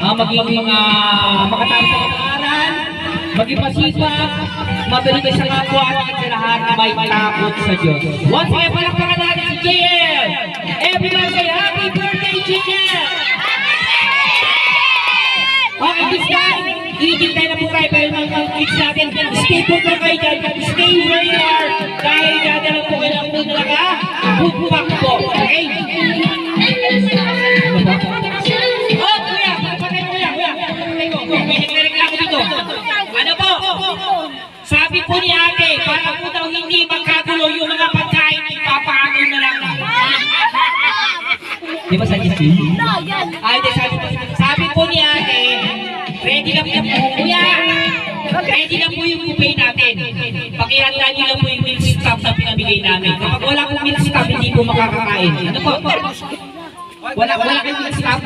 maging mga makatapos sa pag-aaral, maging masipag, mabalik sa kapwa at sa lahat na may takot sa Diyos. Once again, palakpakan natin si JL! Everyone say happy birthday, JL! Okay, this time, iigil tayo na po kayo pero mga kids natin, stay put na kayo dyan, stay where you are, dahil dadalang po kayo ng po talaga, bubak po, okay? Oh, kuya, patay mo kuya, may nagreklamo dito. Ano po? Sabi po ni ate, para po daw hindi magkagulo yung mga pagkain, ipapakagulo na lang. Di ba sa GC? Ay, sabi po ni ate, ready na po kuya. Ready na po yung buffet natin. Pakihanda nyo lang po yung milk stamp na pinamigay namin. Kapag wala pong milk stamp, hindi po makakakain. Ano po? Wala kayong milk stamp?